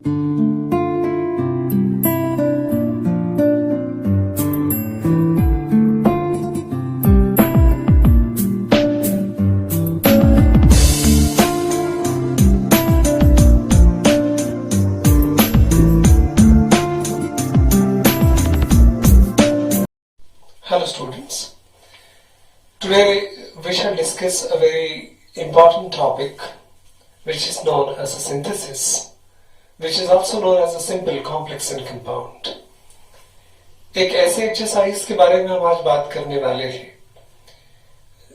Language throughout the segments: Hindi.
Hello students, today we shall discuss a very important topic which is known as a synthesis, which is also known as a simple, complex and compound. एक ऐसे एक्सरसाइज के बारे में हम आज बात करने वाले हैं,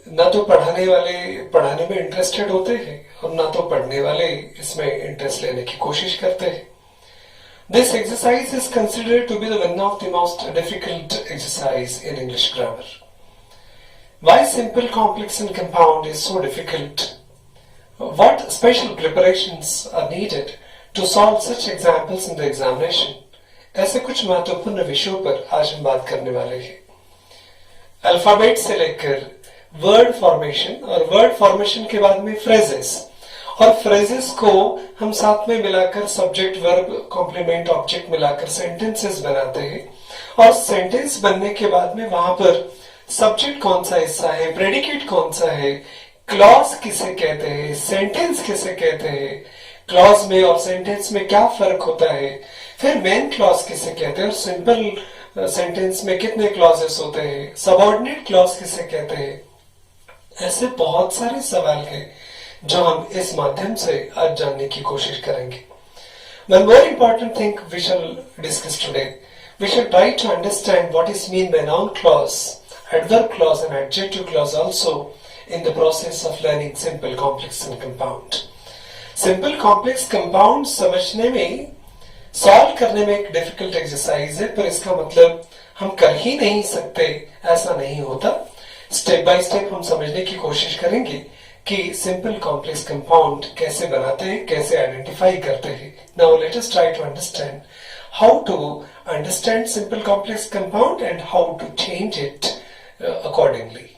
ना तो पढ़ाने वाले पढ़ाने में इंटरेस्टेड होते हैं और ना तो पढ़ने वाले इसमें इंटरेस्ट लेने की कोशिश करते हैं. This exercise is considered to be the one of the most difficult exercise in English grammar. Why simple, complex and compound is so difficult? What special preparations are needed to solve such examples in the examination? ऐसे कुछ महत्वपूर्ण विषयों पर आज हम बात करने वाले हैं. अल्फाबेट से लेकर वर्ड फॉर्मेशन और वर्ड फॉर्मेशन के बाद में फ्रेजेस और फ्रेजेस को हम साथ में मिलाकर सब्जेक्ट वर्ब कॉम्प्लीमेंट ऑब्जेक्ट मिलाकर सेंटेंसेस बनाते हैं और सेंटेंस बनने के बाद में वहां पर सब्जेक्ट कौन सा हिस्सा है, प्रेडिकेट कौन सा है, क्लॉज किसे कहते हैं, सेंटेंस किसे कहते हैं, क्लॉज में और सेंटेंस में क्या फर्क होता है, फिर मेन क्लॉज किसे कहते हैं और सिंपल सेंटेंस में कितने क्लॉजेस होते हैं, सबऑर्डिनेट क्लॉज किसे कहते हैं. ऐसे बहुत सारे सवाल हैं जो हम इस माध्यम से आज जानने की कोशिश करेंगे. One more important thing we shall discuss today. We shall try to understand what is meant by noun clause, adverb clause and adjective clause also in the process of learning simple, complex and compound. Simple, complex, compound समझने में, सॉल्व करने में एक डिफिकल्ट एक्सरसाइज है, पर इसका मतलब हम कर ही नहीं सकते ऐसा नहीं होता. स्टेप बाय स्टेप हम समझने की कोशिश करेंगे कि सिंपल, कॉम्प्लेक्स, कंपाउंड कैसे बनाते हैं, कैसे आइडेंटिफाई करते हैं. Now let us try to understand how to understand simple, complex, compound and how to change it accordingly.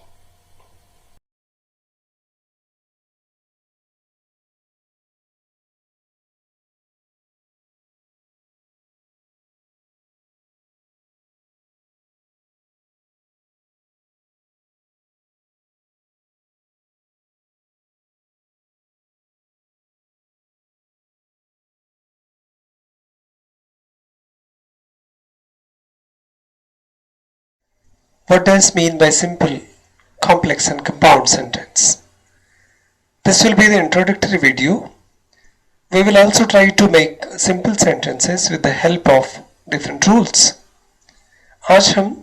What does mean by simple, complex and compound sentence? This will be the introductory video. We will also try to make simple sentences with the help of different rules. आज हम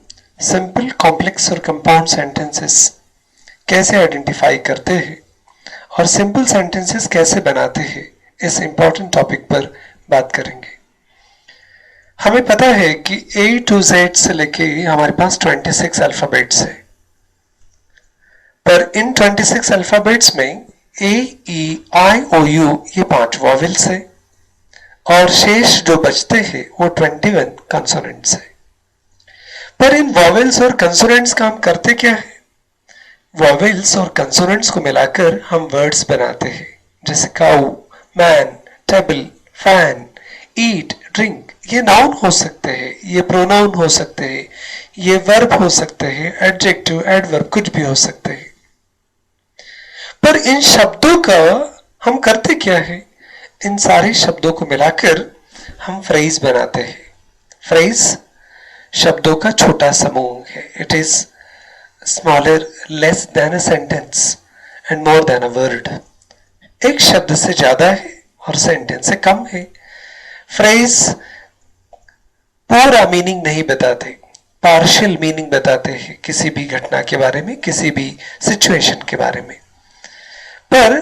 simple, complex और compound sentences कैसे आइडेंटिफाई करते हैं और simple sentences कैसे बनाते हैं, इस important topic पर बात करेंगे. हमें पता है कि A to Z से लेके हमारे पास 26 अल्फाबेट्स है, पर इन 26 अल्फाबेट्स में A, E, I, O, U ये 5 वॉवेल्स है और शेष जो बचते हैं वो 21 कंसोनेंट्स है. पर इन वॉवेल्स और कंसोनेंट्स का हम करते क्या है? वॉवेल्स और कंसोनेंट्स को मिलाकर हम वर्ड्स बनाते हैं, जैसे काऊ, मैन, टेबल, फैन, ईट, ड्रिंक. ये नाउन हो सकते हैं, ये प्रोनाउन हो सकते हैं, ये वर्ब हो सकते हैं, एडजेक्टिव, एडवर्ब कुछ भी हो सकते हैं. पर इन शब्दों का हम करते क्या है? इन सारे शब्दों को मिलाकर हम फ्रेज बनाते हैं. फ्रेज शब्दों का छोटा समूह है. It is smaller, less than a sentence and more than a word. एक शब्द से ज्यादा है और सेंटेंस से कम है. फ्रेज पूरा मीनिंग नहीं बताते, पार्शियल मीनिंग बताते हैं किसी भी घटना के बारे में, किसी भी सिचुएशन के बारे में. पर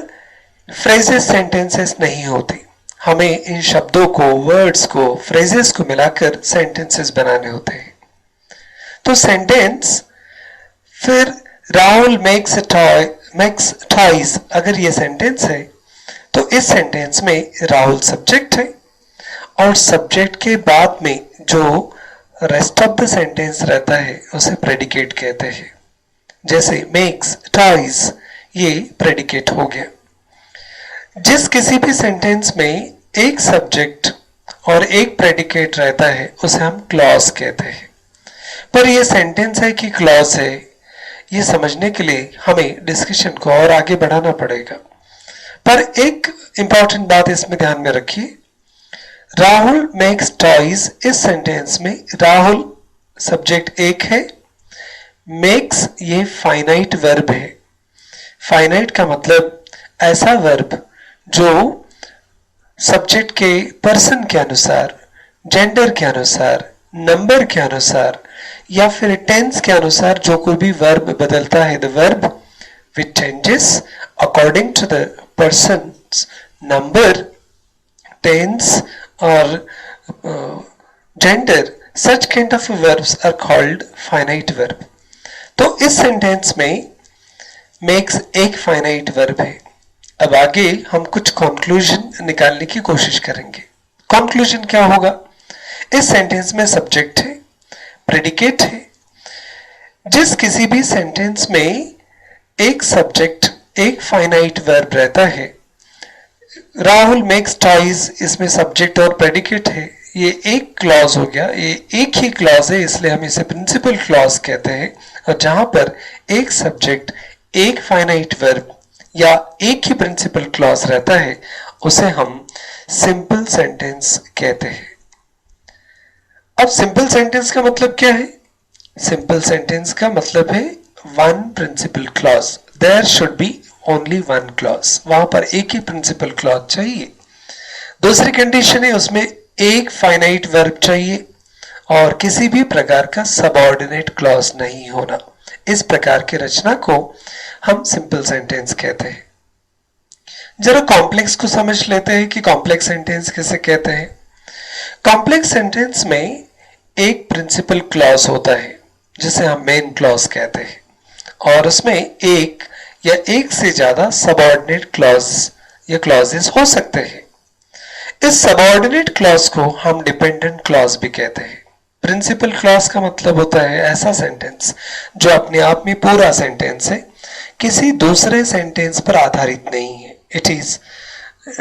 फ्रेजेस सेंटेंसेस नहीं होते. हमें इन शब्दों को, वर्ड्स को, फ्रेजेस को मिलाकर सेंटेंसेस बनाने होते हैं. तो सेंटेंस, फिर राहुल मेक्स टॉयज, अगर ये सेंटेंस है तो इस सेंटेंस में राहुल सब्जेक्ट है और सब्जेक्ट के बाद में जो रेस्ट ऑफ द सेंटेंस रहता है उसे प्रेडिकेट कहते हैं. जैसे मेक्स टॉयज, ये प्रेडिकेट हो गया. जिस किसी भी सेंटेंस में एक सब्जेक्ट और एक प्रेडिकेट रहता है उसे हम क्लॉज कहते हैं। पर ये सेंटेंस है कि क्लॉज है, ये समझने के लिए हमें डिस्कशन को और आगे बढ़ाना पड़ेगा। पर एक इंपॉर्टेंट बात इसमें ध्यान में रखिए, राहुल मेक्स टॉयज, इस सेंटेंस में राहुल सब्जेक्ट एक है, मेक्स ये फाइनाइट वर्ब है। फाइनाइट का मतलब ऐसा वर्ब जो सब्जेक्ट के पर्सन के अनुसार, जेंडर के अनुसार, नंबर के अनुसार या फिर टेंस के अनुसार जो कोई भी वर्ब बदलता है, the verb which changes according to the person's number, tense और gender, such kind of verbs are called finite verb। तो इस सेंटेंस में makes एक finite verb है। अब आगे हम कुछ कंक्लूजन निकालने की कोशिश करेंगे। कंक्लूजन क्या होगा? इस सेंटेंस में सब्जेक्ट है, प्रेडिकेट है। जिस किसी भी सेंटेंस में एक सब्जेक्ट एक फाइनाइट वर्ब रहता है, राहुल मेक्स टॉयज, इसमें सब्जेक्ट और प्रेडिकेट है, ये एक क्लॉज हो गया, ये एक ही क्लॉज है, इसलिए हम इसे प्रिंसिपल क्लॉज कहते हैं। और जहां पर एक सब्जेक्ट एक फाइनाइट वर्ब या एक ही प्रिंसिपल क्लॉज रहता है उसे हम सिंपल सेंटेंस कहते हैं। अब सिंपल सेंटेंस का मतलब क्या है? सिंपल सेंटेंस का मतलब है one principal clause, there should be only one clause, वहां पर एक ही प्रिंसिपल क्लॉज चाहिए। दूसरी कंडीशन है उसमें एक फाइनाइट वर्ब चाहिए और किसी भी प्रकार का सबऑर्डिनेट क्लॉज नहीं होना। इस प्रकार की रचना को हम सिंपल सेंटेंस कहते हैं। जरा कॉम्प्लेक्स को समझ लेते हैं कि कॉम्प्लेक्स सेंटेंस किसे कहते हैं। कॉम्प्लेक्स सेंटेंस में एक प्रिंसिपल क्लॉज होता है जिसे हम मेन क्लॉज कहते हैं, और उसमें एक या एक से ज्यादा सबऑर्डिनेट क्लॉज या क्लॉजेस हो सकते हैं। इस सबऑर्डिनेट क्लॉज को हम डिपेंडेंट क्लॉज भी कहते हैं। प्रिंसिपल क्लॉज का मतलब होता है ऐसा सेंटेंस जो अपने आप में पूरा सेंटेंस है, किसी दूसरे सेंटेंस पर आधारित नहीं है। It is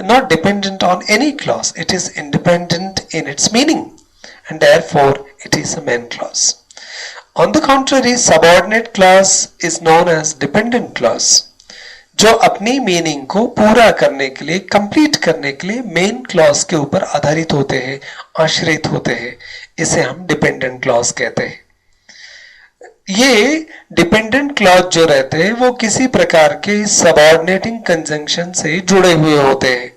not dependent on any clause, it is independent in its meaning and therefore it is a main clause. On the contrary, subordinate clause is known as dependent clause, जो अपनी मीनिंग को पूरा करने के लिए, कंप्लीट करने के लिए मेन क्लॉज के ऊपर आधारित होते हैं, आश्रित होते हैं। इसे हम डिपेंडेंट क्लॉज कहते हैं। ये डिपेंडेंट क्लॉज जो रहते हैं वो किसी प्रकार के सबऑर्डिनेटिंग कंजंक्शन से जुड़े हुए होते हैं।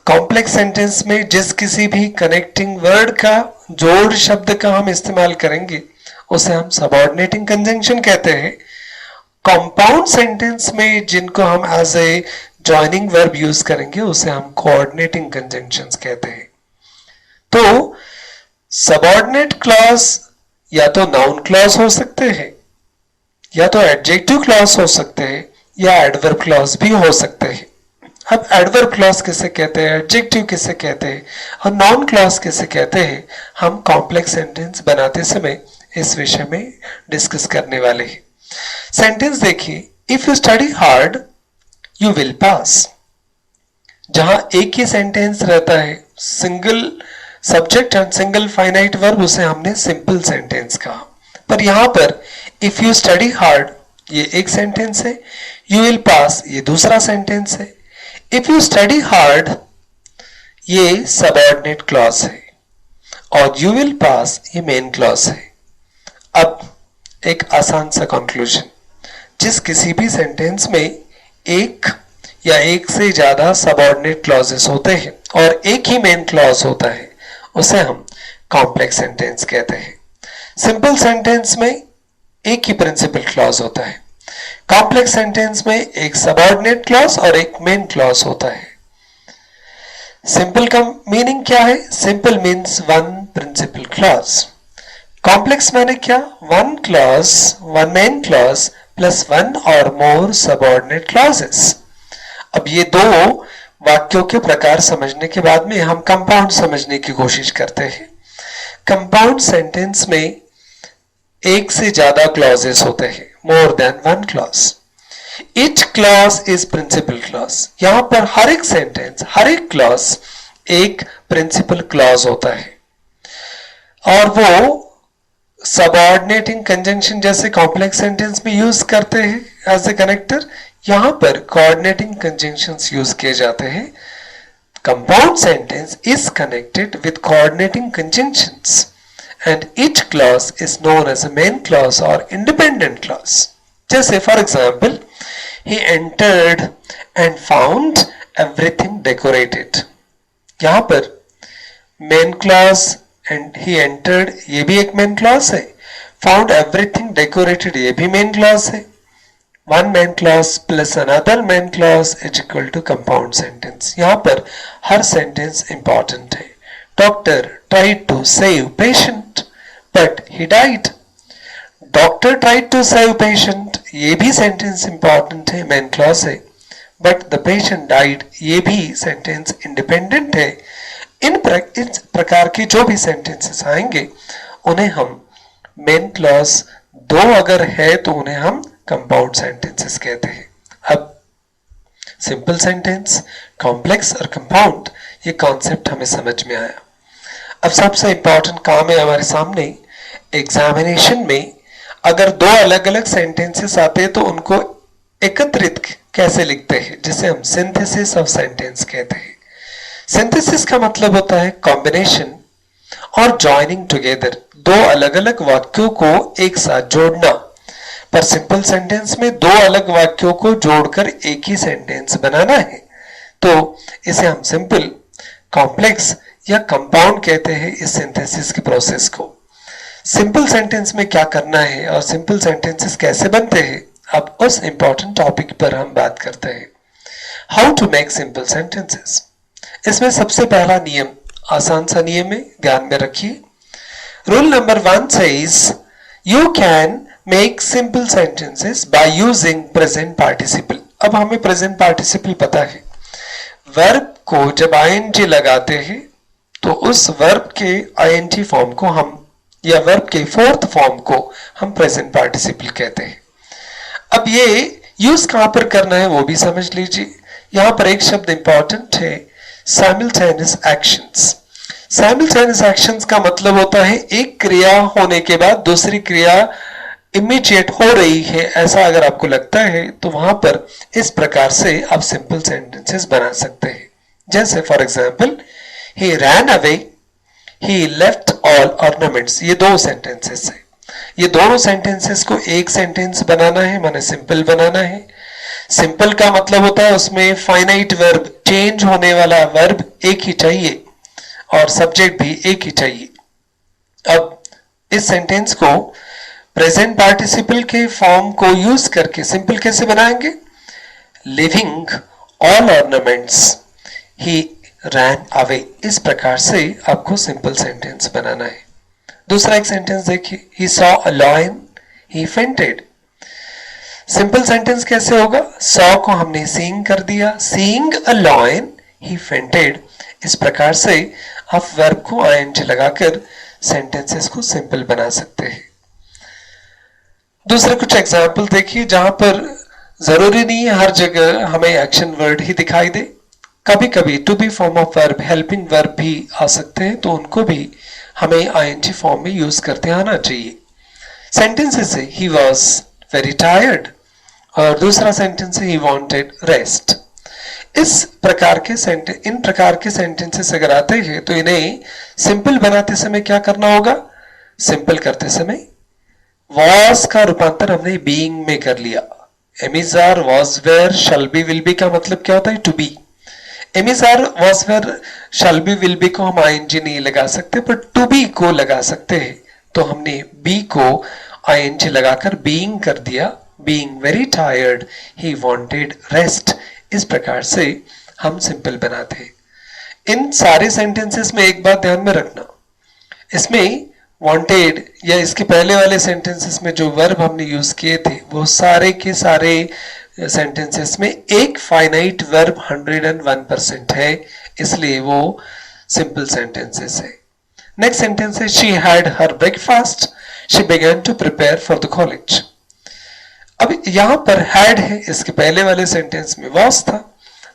कॉम्प्लेक्स सेंटेंस में जिस किसी भी कनेक्टिंग वर्ड का, जोड़ शब्द का हम इस्तेमाल करेंगे उसे हम सबऑर्डिनेटिंग कंजंक्शन कहते हैं। कंपाउंड सेंटेंस में जिनको हम as a joining verb use करेंगे उसे हम कोऑर्डिनेटिंग कंजंक्शंस कहते हैं। तो सबऑर्डिनेट क्लॉज या तो नाउन क्लॉज हो सकते हैं, या तो एडजेक्टिव क्लॉज हो सकते हैं, या एडवर्ब क्लॉज भी हो सकते हैं। अब एडवर्ब क्लॉज किसे कहते हैं, एडजेक्टिव किसे कहते हैं और नाउन क्लॉज किसे कहते हैं, हम कॉम्प्लेक्स सेंटेंस बनाते समय इस विषय में डिस्कस करने वाले हैं। सेंटेंस देखिए, if you study hard you will pass. जहां एक ही सेंटेंस रहता है, single subject and single finite verb, उसे हमने सिंपल सेंटेंस कहा। पर यहां पर इफ यू स्टडी हार्ड ये एक सेंटेंस है, यू विल पास ये दूसरा सेंटेंस है। इफ यू स्टडी हार्ड ये सबऑर्डिनेट क्लॉज है और यू विल पास ये मेन क्लॉज है। अब एक आसान सा कंक्लूजन, जिस किसी भी सेंटेंस में एक या एक से ज्यादा सबऑर्डिनेट क्लॉजेस होते हैं और एक ही मेन क्लॉज होता है उसे हम कॉम्प्लेक्स सेंटेंस कहते हैं। सिंपल सेंटेंस में एक ही प्रिंसिपल क्लॉज होता है, कॉम्प्लेक्स सेंटेंस में एक सबऑर्डिनेट क्लॉज और एक मेन क्लॉज होता है। सिंपल का मीनिंग क्या है? Simple means one principal clause. Complex माने क्या? One clause, one main clause plus one or more subordinate clauses. अब ये दो वाक्यों के प्रकार समझने के बाद में हम कंपाउंड समझने की कोशिश करते हैं। कंपाउंड सेंटेंस में एक से ज्यादा क्लॉजेस होते हैं, more than one clause. Each clause is principal clause. यहां पर हर एक सेंटेंस, हर एक क्लॉज एक प्रिंसिपल क्लॉज होता है और वो सबऑर्डिनेटिंग कंजंक्शन जैसे कॉम्प्लेक्स सेंटेंस में यूज करते हैं एज ए कनेक्टर, यहां पर कोऑर्डिनेटिंग कंजंक्शंस यूज किए जाते हैं. Compound sentence is connected with coordinating conjunctions and each clause is known as a main clause or independent clause. जैसे for example, he entered and found everything decorated. यहाँ पर main clause and he entered ये भी एक main clause है, found everything decorated ये भी main clause है. One main clause plus another main clause is equal to compound sentence. यहाँ पर हर sentence important है. Doctor tried to save patient, but he died. Doctor tried to save patient. ये भी sentence important है, main clause है. But the patient died. ये भी sentence independent है. इन प्रकार की जो भी sentences आएंगे, उन्हें हम main clause दो अगर है तो उन्हें हम compound sentences कहते हैं. अब सिंपल सेंटेंस, कॉम्प्लेक्स और कंपाउंड, ये कॉन्सेप्ट हमें समझ में आया. अब सबसे इंपॉर्टेंट काम है हमारे सामने, एग्जामिनेशन में अगर दो अलग अलग सेंटेंसेस आते हैं तो उनको एकत्रित कैसे लिखते हैं, जिसे हम सिंथेसिस ऑफ सेंटेंस कहते हैं. सिंथेसिस का मतलब होता है कॉम्बिनेशन और जॉइनिंग टुगेदर, दो अलग अलग वाक्यों को एक साथ जोड़ना. पर सिंपल सेंटेंस में दो अलग वाक्यों को जोड़कर एक ही सेंटेंस बनाना है, तो इसे हम सिंपल, कॉम्प्लेक्स या कंपाउंड कहते हैं इस सिंथेसिस के प्रोसेस को. सिंपल सेंटेंस में क्या करना है और सिंपल सेंटेंसेस कैसे बनते हैं, अब उस इंपॉर्टेंट टॉपिक पर हम बात करते हैं. How to make simple sentences. इसमें सबसे पहला नियम, आसान सा नियम है, ध्यान में रखिए. Rule number 1 says you can make simple sentences by using present participle. अब हमें प्रेजेंट पार्टिसिपल पता है. वर्ब को जब ing लगाते हैं तो उस वर्ब के ing फॉर्म को हम, या वर्ब के फोर्थ फॉर्म को हम प्रेजेंट पार्टिसिपल कहते हैं. अब ये यूज कहां पर करना है वो भी समझ लीजिए. यहां पर एक शब्द इंपॉर्टेंट है, साइमल्टेनियस एक्शंस. साइमल्टेनियस एक्शंस का मतलब होता है एक क्रिया होने के बाद दूसरी क्रिया इमीडिएट हो रही है, ऐसा अगर आपको लगता है तो वहां पर इस प्रकार से आप सिंपल सेंटेंसेस बना सकते हैं. जैसे for example, he ran away, he left all ornaments. ये दो सेंटेंसेस है. ये दोनों सेंटेंसेस को एक सेंटेंस बनाना है, माने सिंपल बनाना है. सिंपल का मतलब होता है उसमें फाइनाइट वर्ब, चेंज होने वाला वर्ब एक ही चाहिए और सब्जेक्ट भी एक ही चाहिए. अब इस सेंटेंस को प्रेजेंट पार्टिसिपल के फॉर्म को यूज करके सिंपल कैसे बनाएंगे. लिविंग ऑल ऑर्नामेंट्स, ही रैन अवे. इस प्रकार से आपको सिंपल सेंटेंस बनाना है. दूसरा एक सेंटेंस देखिए, he saw a lion, he fainted. Simple sentence कैसे होगा, सॉ को हमने सीइंग कर दिया, seeing a lion, he fainted. इस प्रकार से आप वर्ब को ing लगाकर सेंटेंसेस को सिंपल बना सकते हैं. दूसरे कुछ एग्जाम्पल देखिए जहां पर जरूरी नहीं है हर जगह हमें एक्शन वर्ड ही दिखाई दे. कभी कभी to be form of verb, helping verb भी आ सकते हैं, तो उनको भी हमें ing फॉर्म में यूज करते आना चाहिए. सेंटेंसेस है, ही वॉज वेरी टायर्ड, और दूसरा सेंटेंस है, ही वॉन्टेड रेस्ट. इन प्रकार के सेंटेंसेस अगर आते हैं तो इन्हें सिंपल बनाते समय क्या करना होगा. सिंपल करते समय वॉज का रूपांतर हमने बीइंग में कर लिया. Am is are was were shall be will be का मतलब क्या होता है, to be. Am is are was were shall be will be को हम ing नहीं लगा सकते, पर टू बी को लगा सकते हैं, तो हमने बी को ing लगाकर बीइंग कर दिया. Being very tired, he wanted rest. इस प्रकार से हम सिंपल बनाते हैं. इन सारे सेंटेंसेस में एक बात ध्यान में रखना, इसमें वांटेड या इसके पहले वाले सेंटेंसेस में जो वर्ब हमने यूज किए थे वो सारे के सारे सेंटेंसेस में एक फाइनाइट वर्ब 101% है, इसलिए वो सिंपल सेंटेंसेस है. नेक्स्ट सेंटेंस है, she had her breakfast, she began to prepare for the college. अब यहां पर हैड है, इसके पहले वाले सेंटेंस में वॉज था,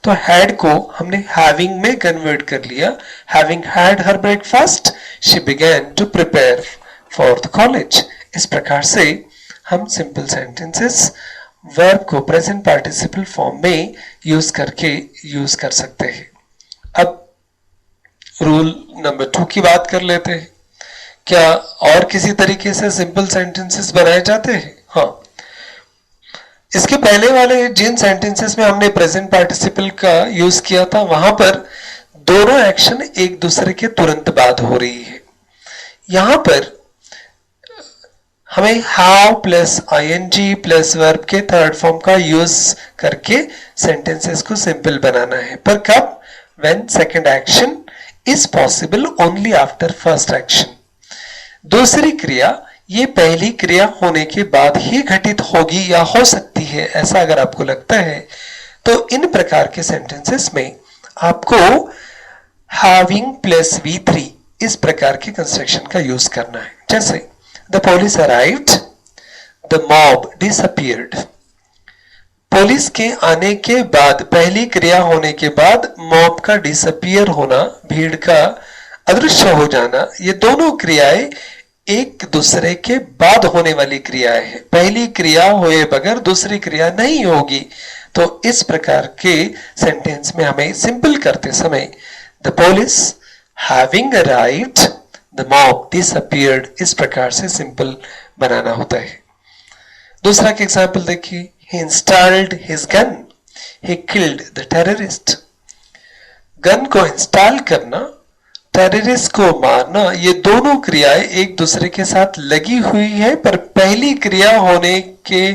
तो हैड को हमने हैविंग में कन्वर्ट कर लिया. Having had her breakfast she began to prepare for the college. इस प्रकार से हम सिंपल सेंटेंसेस वर्ब को प्रेजेंट पार्टिसिपल फॉर्म में यूज कर सकते हैं. अब रूल नंबर 2 की बात कर लेते हैं. क्या और किसी तरीके से सिंपल सेंटेंसेस बनाए जाते हैं? हाँ, इसके पहले वाले जिन सेंटेंसेस में हमने प्रेजेंट पार्टिसिपल का यूज किया था वहां पर दोनों एक्शन एक दूसरे के तुरंत बाद हो रही है. यहां पर हमें how plus ING plus verb के थर्ड फॉर्म का यूज करके सेंटेंसेस को सिंपल बनाना है. पर कब? When second action is possible only after first action. दूसरी क्रिया ये पहली क्रिया होने के बाद ही घटित होगी या हो सकती है, ऐसा अगर आपको लगता है तो इन प्रकार के सेंटेंसेस में आपको हैविंग प्लस V3 इस प्रकार के कंस्ट्रक्शन का यूज करना है. जैसे the police arrived, the mob disappeared. Police के आने के बाद, पहली क्रिया होने के बाद मॉब का डिसअपीयर होना, भीड़ का अदृश्य हो जाना, ये दोनों क्रियाएं एक दूसरे के बाद होने वाली क्रियाएं हैं. पहली क्रिया हुए बगैर दूसरी क्रिया नहीं होगी. तो इस प्रकार के सेंटेंस में हमें सिंपल करते समय the police having arrived, the mob disappeared, इस प्रकार से सिंपल बनाना होता है. दूसरा के एग्जाम्पल देखिए. He installed his gun, he killed the terrorist. Gun को इंस्टॉल करना, टेररिस्ट को मारना, ये दोनों क्रियाएं एक दूसरे के साथ लगी हुई है, पर पहली क्रिया होने के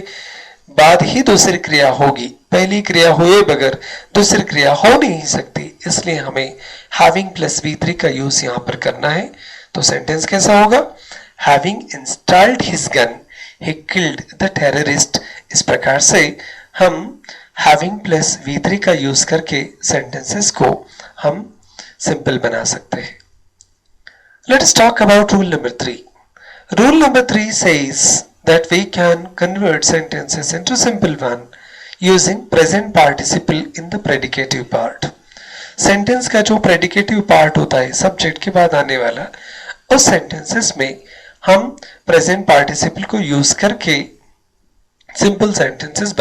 बाद ही दूसरी क्रिया होगी. पहली क्रिया हुए बगैर दूसरी क्रिया हो नहीं सकती. इसलिए हमें हैविंग प्लस V3 का यूज यहां पर करना है. तो सेंटेंस कैसा होगा? Having installed his gun, he killed the terrorist. इस प्रकार से हम हैविंग प्लस V3 का यूज करके सेंटेंसेस को हम सिंपल बना सकते हैं. Let's talk about rule number 3. Rule number 3 says that we can convert sentences into simple one using present participle in the predicative part. Sentence का जो predicative part होता है, subject के बाद आने वाला, उस sentences में हम present participle को use करके simple sentences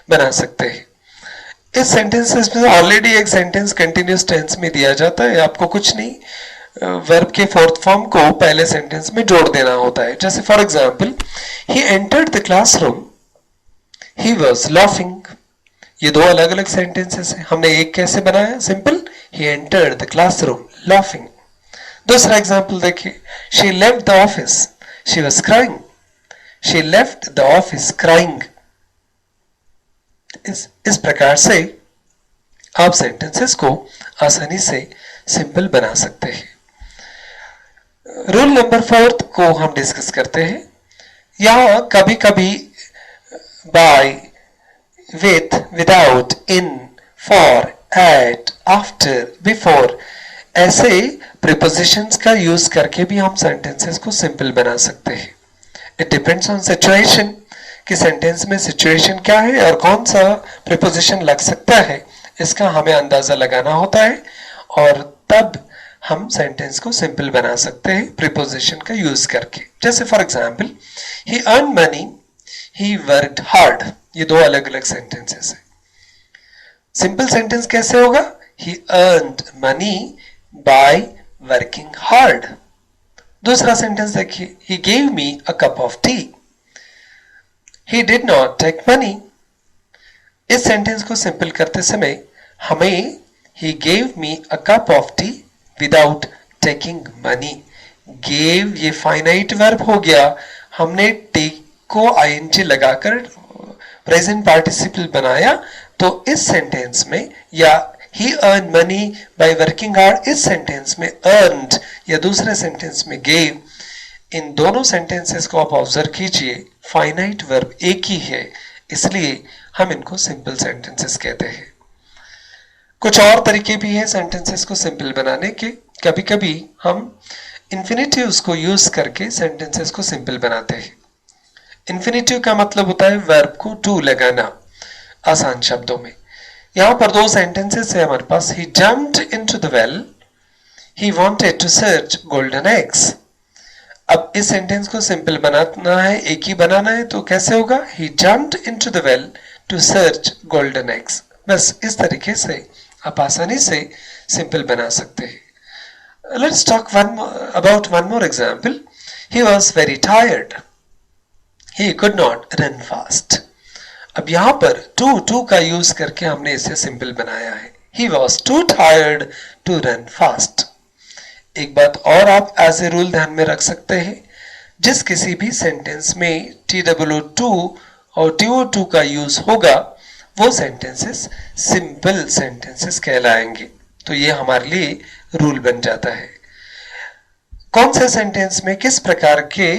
बना सकते हैं. इस सेंटेंसेस में ऑलरेडी एक सेंटेंस कंटिन्यूस टेंस में दिया जाता है. आपको कुछ नहीं, वर्ब के फोर्थ फॉर्म को पहले सेंटेंस में जोड़ देना होता है. जैसे for example, he entered the classroom, he was laughing. ये दो अलग अलग सेंटेंसेस हैं. हमने एक कैसे बनाया? Simple, he entered the classroom laughing. दूसरा एग्जांपल देखिए. She left the office, she was crying. She left the office crying. इस प्रकार से आप सेंटेंसेस को आसानी से सिंपल बना सकते हैं. रूल नंबर 4 को हम डिस्कस करते हैं. यहां कभी कभी by, with, without, in, for, at, after, before ऐसे प्रीपोजिशंस का यूज करके भी हम सेंटेंसेस को सिंपल बना सकते हैं. इट डिपेंड्स ऑन सिचुएशन कि सेंटेंस में सिचुएशन क्या है और कौन सा प्रीपोजिशन लग सकता है, इसका हमें अंदाजा लगाना होता है और तब हम सेंटेंस को सिंपल बना सकते हैं प्रीपोजिशन का यूज करके. जैसे for example, he earn money, he worked hard. ये दो अलग अलग सेंटेंसेस है. सिंपल सेंटेंस कैसे होगा? He earned money by working hard. दूसरा सेंटेंस देखिए. He gave me a cup of tea, he did not take money. इस सेंटेंस को सिंपल करते समय हमें he gave me a cup of tea without taking money. gave ये फाइनाइट वर्ब हो गया. हमने take को ing लगाकर प्रेजेंट पार्टिसिपल बनाया. तो इस सेंटेंस में, या he earned money by working hard, इस सेंटेंस में earned या दूसरे सेंटेंस में gave, इन दोनों सेंटेंसेस को आप ऑब्जर्व कीजिए. फाइनाइट वर्ब एक ही है, इसलिए हम इनको सिंपल सेंटेंसेस कहते हैं. कुछ और तरीके भी हैं सेंटेंसेस को सिंपल बनाने के. कभी कभी हम इंफिनिटिव्स को यूज करके सेंटेंसेस को सिंपल बनाते हैं. इंफिनिटिव का मतलब होता है वर्ब को टू लगाना. आसान शब्दों में यहां पर दो सेंटेंसेस है हमारे पास. He jumped into the well. He wanted to search golden eggs. अब इस सेंटेंस को सिंपल बनाना है, एक ही बनाना है, तो कैसे होगा? He jumped into the well to search golden eggs. बस इस तरीके से आप आसानी से सिंपल बना सकते हैं. Let's talk about one more example. He was very tired. He could not run fast. अब यहां पर to का यूज करके हमने इसे सिंपल बनाया है. He was too tired to run fast. एक बात और आप एज ए रूल ध्यान में रख सकते हैं, जिस किसी भी सेंटेंस में TWO2 और TO2 का यूज होगा वो सेंटेंसेस सिंपल सेंटेंसेस कहलाएंगे. तो ये हमारे लिए रूल बन जाता है. कौन से सेंटेंस में किस प्रकार के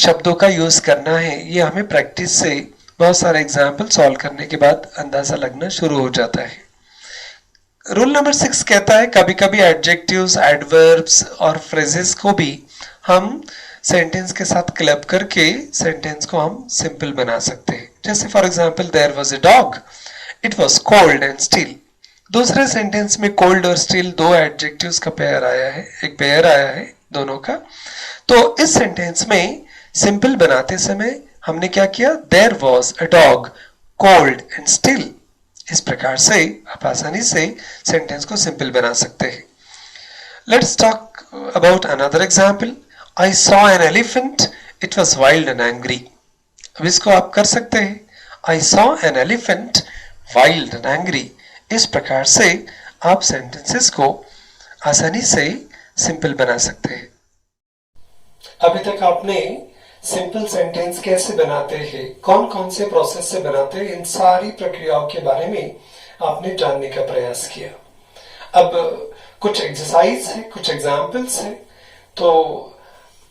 शब्दों का यूज करना है, ये हमें प्रैक्टिस से बहुत सारे एग्जाम्पल सॉल्व करने के बाद अंदाजा लगना शुरू हो जाता है. रूल नंबर 6 कहता है कभी कभी एडजेक्टिव्स, एडवर्ब्स और फ्रेजेस को भी हम सेंटेंस के साथ क्लब करके सेंटेंस को हम सिंपल बना सकते हैं. जैसे for example there was a dog, it was cold and still. दूसरे सेंटेंस में कोल्ड और स्टिल दो एडजेक्टिव्स का पेयर आया है, एक पेयर आया है दोनों का. तो इस सेंटेंस में सिंपल बनाते समय हमने क्या किया? There was a dog cold and still. इस प्रकार से आप आसानी से सेंटेंस को सिंपल बना सकते हैं. Let's talk about another example. I saw an elephant. It was wild and angry. अब इसको आप कर सकते हैं. I saw an elephant wild and angry. इस प्रकार से आप सेंटेंसेस को आसानी से सिंपल बना सकते हैं. अभी तक आपने सिंपल सेंटेंस कैसे बनाते हैं, कौन कौन से प्रोसेस से बनाते हैं, इन सारी प्रक्रियाओं के बारे में आपने जानने का प्रयास किया. अब कुछ एक्सरसाइज है, कुछ एग्जाम्पल्स है. तो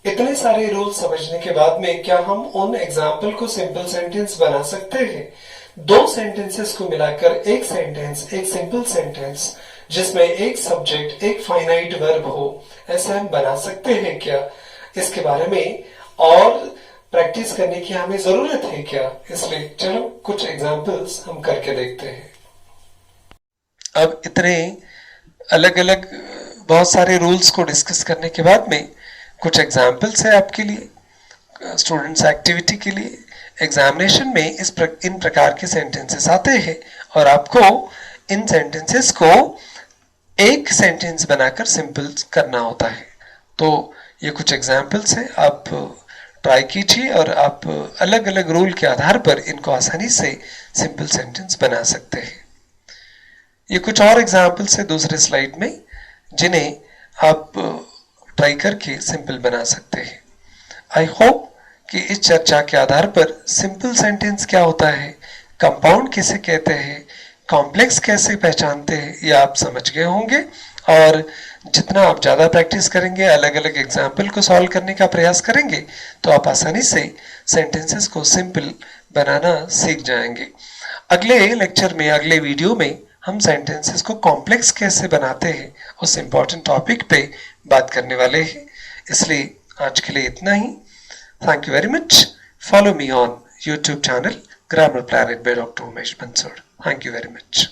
इतने सारे रूल समझने के बाद में क्या हम उन एग्जाम्पल को सिंपल सेंटेंस बना सकते हैं? दो सेंटेंसेस को मिलाकर एक सेंटेंस, एक सिंपल सेंटेंस जिसमें एक सब्जेक्ट, एक फाइनाइट वर्ब हो, ऐसा हम बना सकते हैं क्या? इसके बारे में और प्रैक्टिस करने की हमें जरूरत है क्या? इसलिए चलो कुछ एग्जाम्पल्स हम करके देखते हैं. अब इतने अलग अलग बहुत सारे रूल्स को डिस्कस करने के बाद में कुछ एग्जाम्पल्स है आपके लिए, स्टूडेंट्स एक्टिविटी के लिए. एग्जामिनेशन में इन प्रकार के सेंटेंसेस आते हैं और आपको इन सेंटेंसेस को एक सेंटेंस बनाकर सिंपल करना होता है. तो ये कुछ एग्जाम्पल्स हैं, आप ट्राई कीजिए और आप अलग अलग रूल के आधार पर इनको आसानी से सिंपल सेंटेंस बना सकते हैं. ये कुछ और एग्जाम्पल्स है दूसरे स्लाइड में जिन्हें आप ट्राई करके सिंपल बना सकते हैं. आई होप कि इस चर्चा के आधार पर सिंपल सेंटेंस क्या होता है, कंपाउंड किसे कहते हैं, कॉम्प्लेक्स कैसे पहचानते हैं, ये आप समझ गए होंगे. और जितना आप ज़्यादा प्रैक्टिस करेंगे, अलग अलग एग्जाम्पल को सॉल्व करने का प्रयास करेंगे, तो आप आसानी से सेंटेंसेस को सिंपल बनाना सीख जाएंगे. अगले लेक्चर में, अगले वीडियो में हम सेंटेंसेस को कॉम्प्लेक्स कैसे बनाते हैं उस इम्पोर्टेंट टॉपिक पे बात करने वाले हैं. इसलिए आज के लिए इतना ही. Thank you very much. Follow me on YouTube channel Grammar Planet by Dr. Umesh Bansod. Thank you very much.